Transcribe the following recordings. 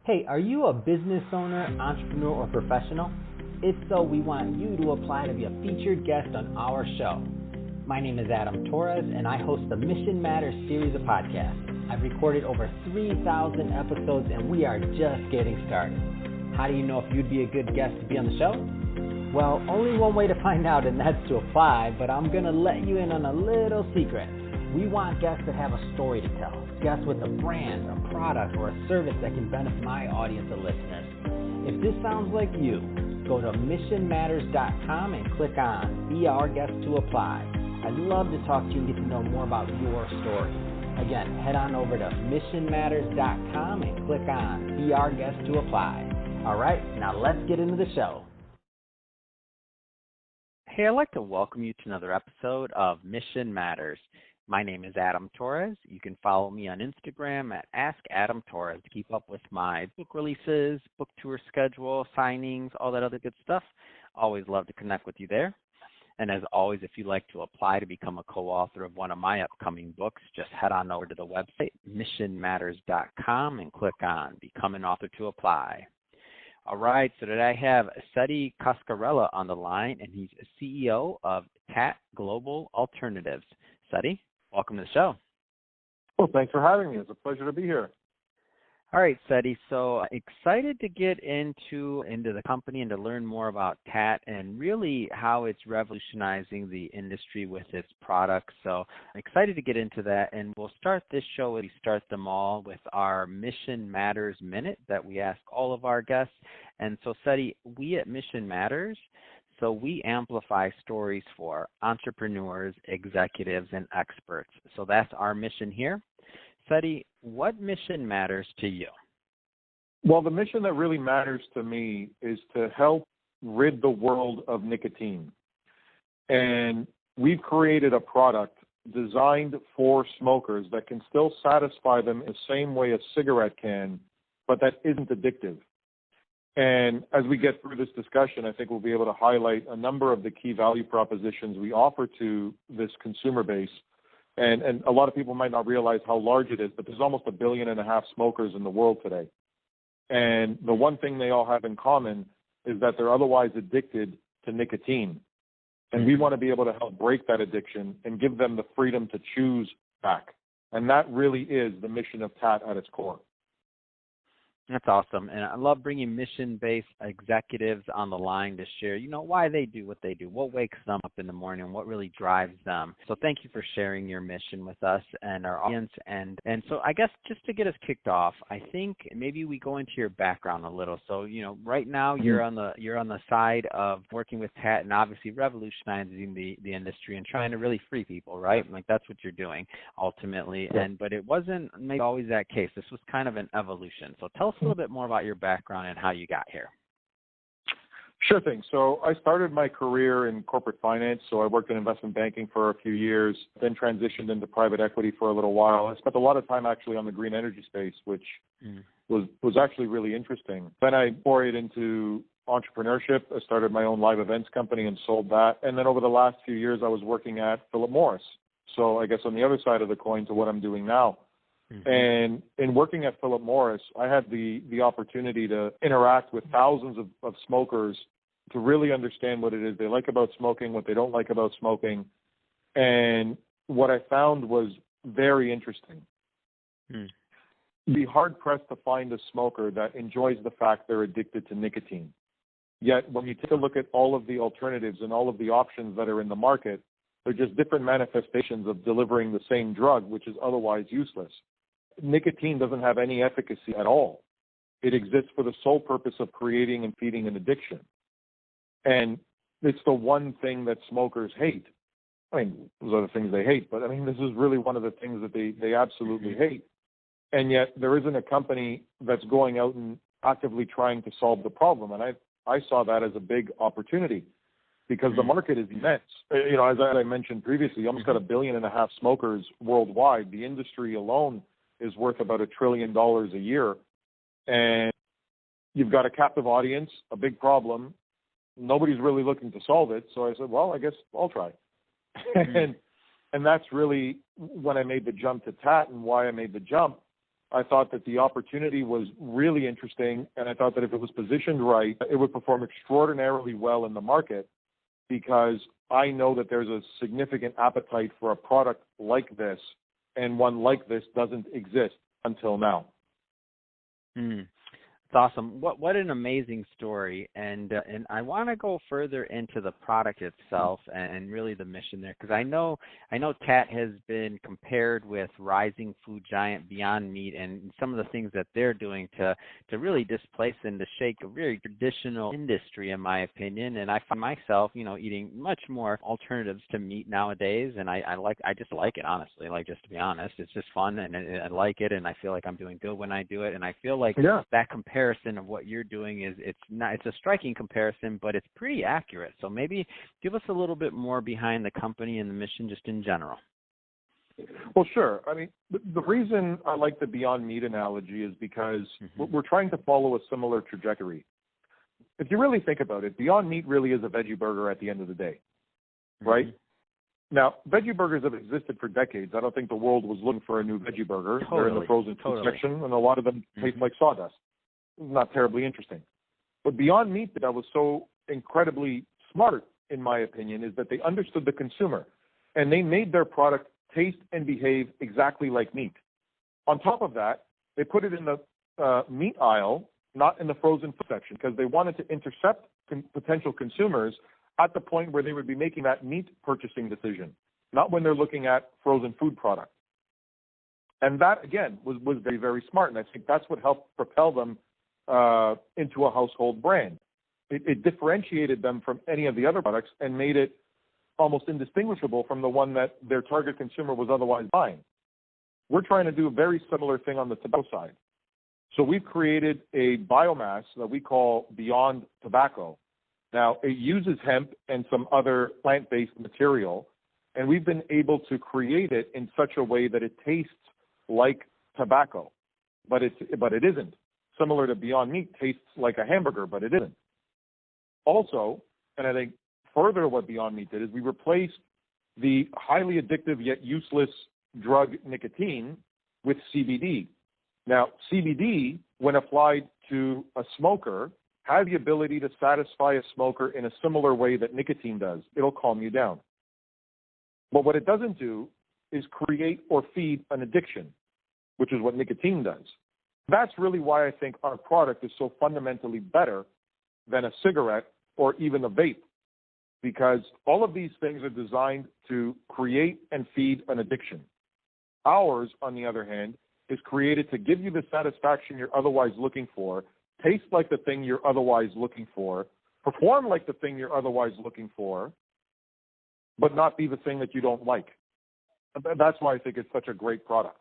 Hey, are you a business owner, entrepreneur, or professional? If so, we want you to apply to be a featured guest on our show. My name is Adam Torres, and I host the Mission Matters series of podcasts. I've recorded over 3,000 episodes, and we are just getting started. How do you know if you'd be a good guest to be on the show? Well, only one way to find out, and that's to apply, but I'm going to let you in on a little secret. We want guests that have a story to tell, guests with a brand, a product, or a service that can benefit my audience of listeners. If this sounds like you, go to missionmatters.com and click on Be Our Guest to apply. I'd love to talk to you and get to know more about your story. Again, head on over to missionmatters.com and click on Be Our Guest to apply. All right, now let's get into the show. Hey, I'd like to welcome you to another episode of Mission Matters. My name is Adam Torres. You can follow me on Instagram at AskAdamTorres to keep up with my book releases, book tour schedule, signings, all that other good stuff. Always love to connect with you there. And as always, if you'd like to apply to become a co-author of one of my upcoming books, just head on over to the website, missionmatters.com, and click on Become an Author to apply. All right, so today I have Settis Coscarella on the line, and he's CEO of TAAT Global Alternatives. Settis, welcome to the show. Well, thanks for having me. It's a pleasure to be here. All right, Settis, so excited to get into the company and to learn more about TAAT and really how it's revolutionizing the industry with its products. So I'm excited to get into that, and we'll start this show, we start them all, with our Mission Matters Minute that we ask all of our guests. And so, Settis, we at Mission Matters, so we amplify stories for entrepreneurs, executives, and experts. So that's our mission here. Settis, what mission matters to you? Well, the mission that really matters to me is to help rid the world of nicotine. And we've created a product designed for smokers that can still satisfy them in the same way a cigarette can, but that isn't addictive. And as we get through this discussion, I think we'll be able to highlight a number of the key value propositions we offer to this consumer base. And a lot of people might not realize how large it is, but there's almost 1.5 billion smokers in the world today. And the one thing they all have in common is that they're otherwise addicted to nicotine. And we want to be able to help break that addiction and give them the freedom to choose back. And that really is the mission of TAAT at its core. That's awesome. And I love bringing mission-based executives on the line to share, why they do what they do, what wakes them up in the morning, what really drives them. So thank you for sharing your mission with us and our audience. And so I guess just to get us kicked off, I think maybe we go into your background a little. So, right now you're on the side of working with TAAT and obviously revolutionizing the industry and trying to really free people, right? Like that's what you're doing ultimately. Yeah. But it wasn't maybe always that case. This was kind of an evolution. So tell us a little bit more about your background and how you got here. Sure thing. So I started my career in corporate finance. So I worked in investment banking for a few years, then transitioned into private equity for a little while. I spent a lot of time actually on the green energy space, which was actually really interesting. Then I forayed into entrepreneurship. I started my own live events company and sold that. And then over the last few years, I was working at Philip Morris. So I guess on the other side of the coin to what I'm doing now. And in working at Philip Morris, I had the opportunity to interact with thousands of smokers to really understand what it is they like about smoking, what they don't like about smoking. And what I found was very interesting. Be hard-pressed to find a smoker that enjoys the fact they're addicted to nicotine. Yet when you take a look at all of the alternatives and all of the options that are in the market, they're just different manifestations of delivering the same drug, which is otherwise useless. Nicotine doesn't have any efficacy at all. It exists for the sole purpose of creating and feeding an addiction. And it's the one thing that smokers hate. I mean, there's other things they hate, but I mean, this is really one of the things that they absolutely hate. And yet there isn't a company that's going out and actively trying to solve the problem. And I saw that as a big opportunity because the market is immense. As I mentioned previously, you almost got 1.5 billion smokers worldwide. The industry alone is worth about $1 trillion a year. And you've got a captive audience, a big problem. Nobody's really looking to solve it. So I said, well, I guess I'll try. And that's really when I made the jump to TAAT and why I made the jump I thought that the opportunity was really interesting, and I thought that if it was positioned right, it would perform extraordinarily well in the market, because I know that there's a significant appetite for a product like this, and one like this doesn't exist until now. It's awesome. What an amazing story. And I want to go further into the product itself and really the mission there, because I know TAAT has been compared with rising food giant Beyond Meat and some of the things that they're doing to really displace and to shake a very traditional industry, in my opinion. And I find myself, eating much more alternatives to meat nowadays, and I just like it, honestly. Like, just to be honest, it's just fun, and I like it, and I feel like I'm doing good when I do it, and I feel like that comparison of what you're doing it's a striking comparison, but it's pretty accurate. So maybe give us a little bit more behind the company and the mission just in general. Well, sure. I mean, the reason I like the Beyond Meat analogy is because we're trying to follow a similar trajectory. If you really think about it, Beyond Meat really is a veggie burger at the end of the day, right? Now, veggie burgers have existed for decades. I don't think the world was looking for a new veggie burger. They're in the frozen food section, and a lot of them taste like sawdust. Not terribly interesting. But Beyond Meat that was so incredibly smart, in my opinion, is that they understood the consumer, and they made their product taste and behave exactly like meat. On top of that, they put it in the meat aisle, not in the frozen food section, because they wanted to intercept potential consumers at the point where they would be making that meat purchasing decision, not when they're looking at frozen food product. And that, again, was very, very smart, and I think that's what helped propel them into a household brand. It differentiated them from any of the other products and made it almost indistinguishable from the one that their target consumer was otherwise buying. We're trying to do a very similar thing on the tobacco side. So we've created a biomass that we call Beyond Tobacco. Now, it uses hemp and some other plant-based material, and we've been able to create it in such a way that it tastes like tobacco, but it isn't. Similar to Beyond Meat, tastes like a hamburger, but it isn't. Also, and I think further what Beyond Meat did is we replaced the highly addictive yet useless drug nicotine with CBD. Now, CBD, when applied to a smoker, has the ability to satisfy a smoker in a similar way that nicotine does. It'll calm you down. But what it doesn't do is create or feed an addiction, which is what nicotine does. That's really why I think our product is so fundamentally better than a cigarette or even a vape, because all of these things are designed to create and feed an addiction. Ours, on the other hand, is created to give you the satisfaction you're otherwise looking for, taste like the thing you're otherwise looking for, perform like the thing you're otherwise looking for, but not be the thing that you don't like. That's why I think it's such a great product.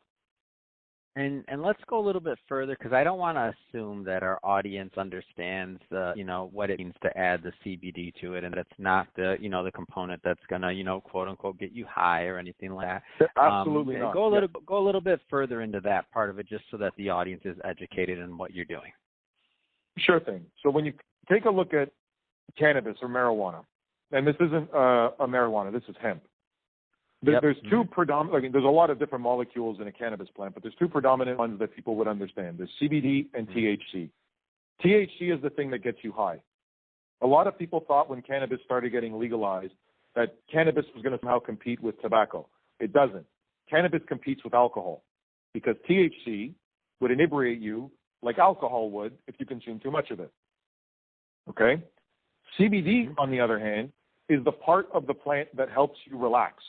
And let's go a little bit further, because I don't want to assume that our audience understands what it means to add the CBD to it, and that it's not the component that's gonna quote unquote get you high or anything like that. Absolutely not. Go a little bit further into that part of it, just so that the audience is educated in what you're doing. Sure thing. So when you take a look at cannabis or marijuana, and this isn't a marijuana, this is hemp. There's two predominant, there's a lot of different molecules in a cannabis plant, but there's two predominant ones that people would understand. There's CBD and THC. THC is the thing that gets you high. A lot of people thought when cannabis started getting legalized that cannabis was going to somehow compete with tobacco. It doesn't. Cannabis competes with alcohol, because THC would inebriate you like alcohol would if you consume too much of it. Okay? CBD, on the other hand, is the part of the plant that helps you relax.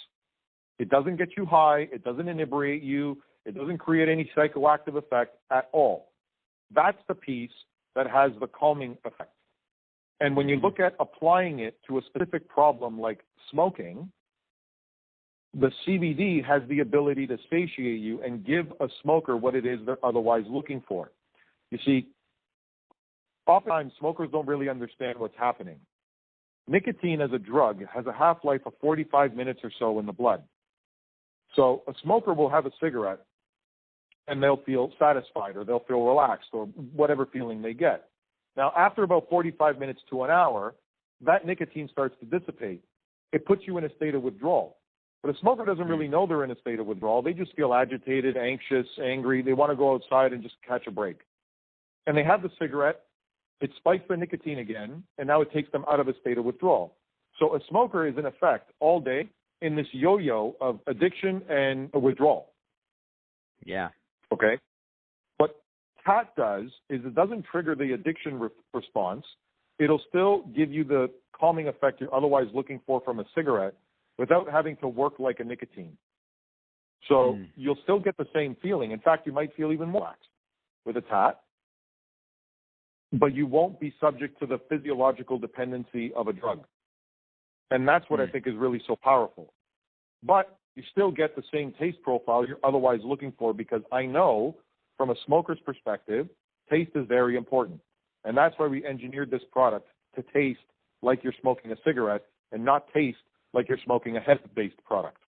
It doesn't get you high. It doesn't inebriate you. It doesn't create any psychoactive effect at all. That's the piece that has the calming effect. And when you look at applying it to a specific problem like smoking, the CBD has the ability to satiate you and give a smoker what it is they're otherwise looking for. You see, oftentimes smokers don't really understand what's happening. Nicotine as a drug has a half-life of 45 minutes or so in the blood. So a smoker will have a cigarette and they'll feel satisfied or they'll feel relaxed or whatever feeling they get. Now, after about 45 minutes to an hour, that nicotine starts to dissipate. It puts you in a state of withdrawal. But a smoker doesn't really know they're in a state of withdrawal. They just feel agitated, anxious, angry. They want to go outside and just catch a break. And they have the cigarette. It spikes the nicotine again, and now it takes them out of a state of withdrawal. So a smoker is, in effect, all day in this yo-yo of addiction and withdrawal. Yeah. Okay? What TAAT does is it doesn't trigger the addiction response. It'll still give you the calming effect you're otherwise looking for from a cigarette without having to work like a nicotine. So you'll still get the same feeling. In fact, you might feel even more relaxed with a TAAT, but you won't be subject to the physiological dependency of a drug. And that's what I think is really so powerful. But you still get the same taste profile you're otherwise looking for, because I know from a smoker's perspective, taste is very important. And that's why we engineered this product to taste like you're smoking a cigarette and not taste like you're smoking a hemp-based product.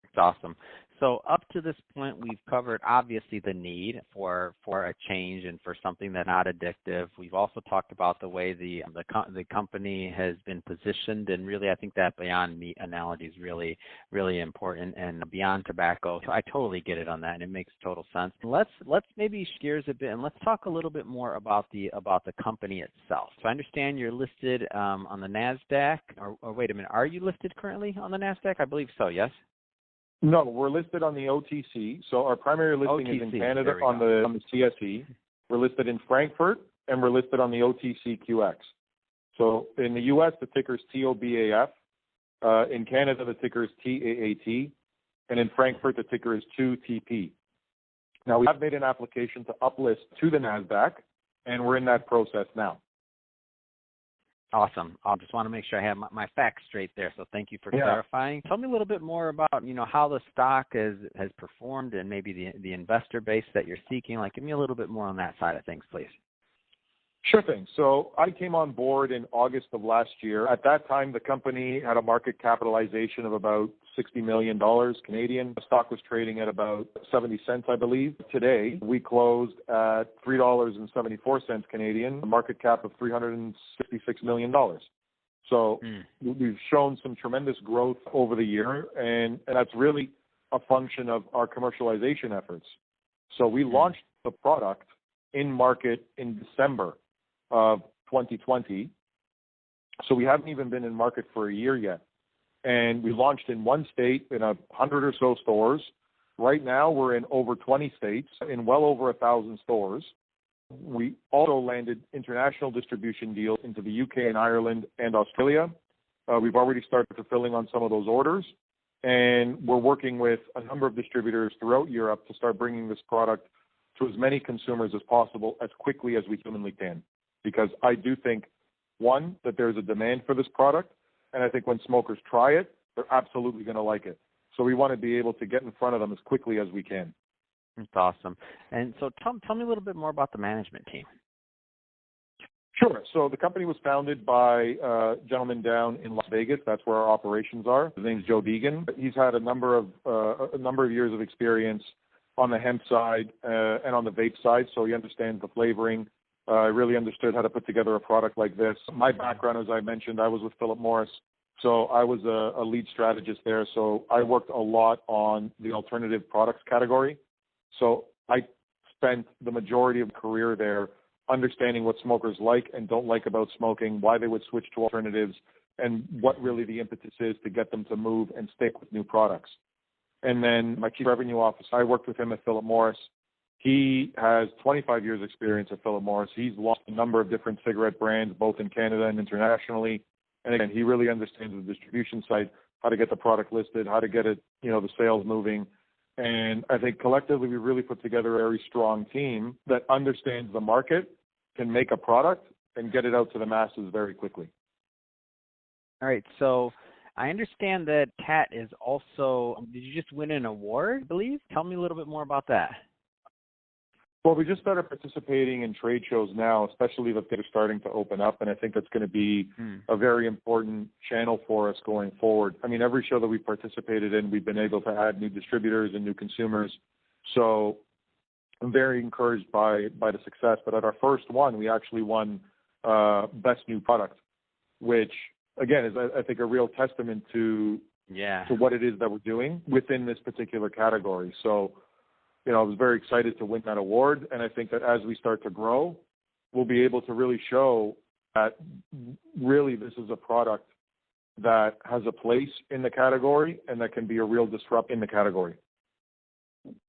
It's awesome. So up to this point, we've covered obviously the need for a change and for something that's not addictive. We've also talked about the way the company has been positioned, and really I think that Beyond Meat analogy is really, really important, and beyond tobacco. I totally get it on that, and it makes total sense. Let's maybe shift gears a bit and let's talk a little bit more about the company itself. So I understand you're listed on the NASDAQ, or wait a minute, are you listed currently on the NASDAQ? I believe so. Yes. No, we're listed on the OTC. So our primary listing is in Canada on the CSE. We're listed in Frankfurt, and we're listed on the OTCQX. So in the U.S., the ticker is TOBAF. In Canada, the ticker is TAAT. And in Frankfurt, the ticker is 2TP. Now, we have made an application to uplist to the NASDAQ, and we're in that process now. Awesome. I just want to make sure I have my facts straight there. So thank you for clarifying. Tell me a little bit more about, how the stock has performed and maybe the investor base that you're seeking. Like, give me a little bit more on that side of things, please. Sure thing. So I came on board in August of last year. At that time, the company had a market capitalization of about $60 million Canadian. The stock was trading at about 70 cents, I believe. Today, we closed at $3.74 Canadian, a market cap of $366 million. So we've shown some tremendous growth over the year, and that's really a function of our commercialization efforts. So we launched the product in market in December of 2020. So we haven't even been in market for a year yet. And we launched in one state in 100 or so stores. Right now, we're in over 20 states in well over 1,000 stores. We also landed international distribution deals into the UK and Ireland and Australia. We've already started fulfilling on some of those orders. And we're working with a number of distributors throughout Europe to start bringing this product to as many consumers as possible as quickly as we humanly can. Because I do think, one, that there's a demand for this product, and I think when smokers try it, they're absolutely going to like it. So we want to be able to get in front of them as quickly as we can. That's awesome. And so tell me a little bit more about the management team. Sure. So the company was founded by a gentleman down in Las Vegas. That's where our operations are. His name's Joe Deegan. He's had a number of years of experience on the hemp side and on the vape side, so he understands the flavoring. I really understood how to put together a product like this. My background, as I mentioned, I was with Philip Morris, so I was a lead strategist there. So I worked a lot on the alternative products category. So I spent the majority of my career there understanding what smokers like and don't like about smoking, why they would switch to alternatives, and what really the impetus is to get them to move and stick with new products. And then my chief revenue officer, I worked with him at Philip Morris. He has 25 years experience at Philip Morris. He's launched a number of different cigarette brands, both in Canada and internationally. And again, he really understands the distribution side, how to get the product listed, how to get it, the sales moving. And I think collectively we really put together a very strong team that understands the market, can make a product, and get it out to the masses very quickly. All right. So I understand that TAAT is also, did you just win an award, I believe? Tell me a little bit more about that. Well, we just started participating in trade shows now, especially that they're starting to open up, and I think that's going to be a very important channel for us going forward. I mean, every show that we've participated in, we've been able to add new distributors and new consumers. So I'm very encouraged by the success. But at our first one, we actually won Best New Product, which again, is I think a real testament to what it is that we're doing within this particular category. So, I was very excited to win that award, and I think that as we start to grow, we'll be able to really show that really this is a product that has a place in the category and that can be a real disrupt in the category.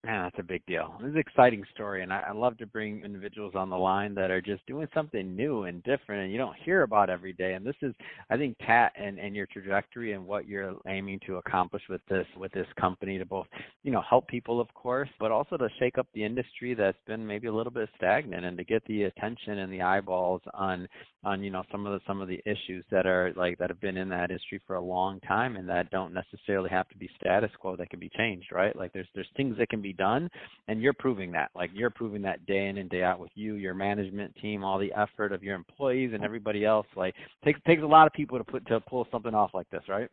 Man, that's a big deal. This is an exciting story, and I love to bring individuals on the line that are just doing something new and different and you don't hear about every day. And this is, I think, TAAT and your trajectory and what you're aiming to accomplish with this company to both, help people, of course, but also to shake up the industry that's been maybe a little bit stagnant and to get the attention and the eyeballs on some of the issues that have been in that industry for a long time and that don't necessarily have to be status quo, that can be changed, right? Like there's things that can be done, and you're proving that. Like you're proving that day in and day out with you, your management team, all the effort of your employees and everybody else. Like takes a lot of people to pull something off like this, right?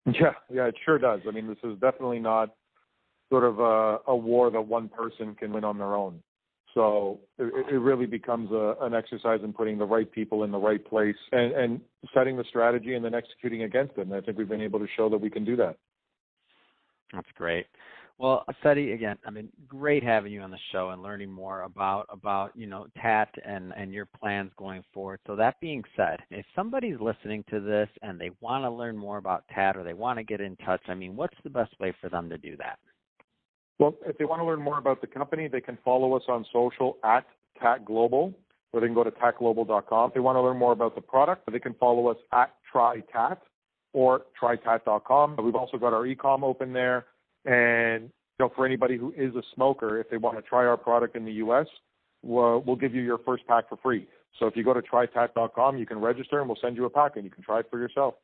Yeah, it sure does. I mean, this is definitely not sort of a war that one person can win on their own. So it really becomes an exercise in putting the right people in the right place and setting the strategy and then executing against it. And I think we've been able to show that we can do that. That's great. Well, Setti, again, great having you on the show and learning more about TAAT and your plans going forward. So that being said, if somebody's listening to this and they want to learn more about TAAT or they want to get in touch, what's the best way for them to do that? Well, if they want to learn more about the company, they can follow us on social at TAAT Global, or they can go to taatglobal.com. If they want to learn more about the product, they can follow us at TryTAAT or trytaat.com. We've also got our e-com open there. And for anybody who is a smoker, if they want to try our product in the U.S., we'll give you your first pack for free. So if you go to trytaat.com, you can register and we'll send you a pack and you can try it for yourself.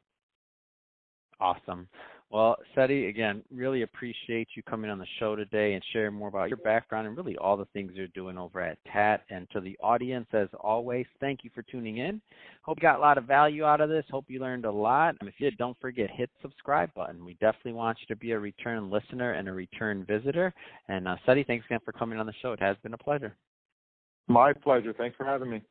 Awesome. Well, Setti, again, really appreciate you coming on the show today and sharing more about your background and really all the things you're doing over at TAAT. And to the audience, as always, thank you for tuning in. Hope you got a lot of value out of this. Hope you learned a lot. And if you did, don't forget, hit the subscribe button. We definitely want you to be a return listener and a return visitor. And Setti, thanks again for coming on the show. It has been a pleasure. My pleasure. Thanks for having me.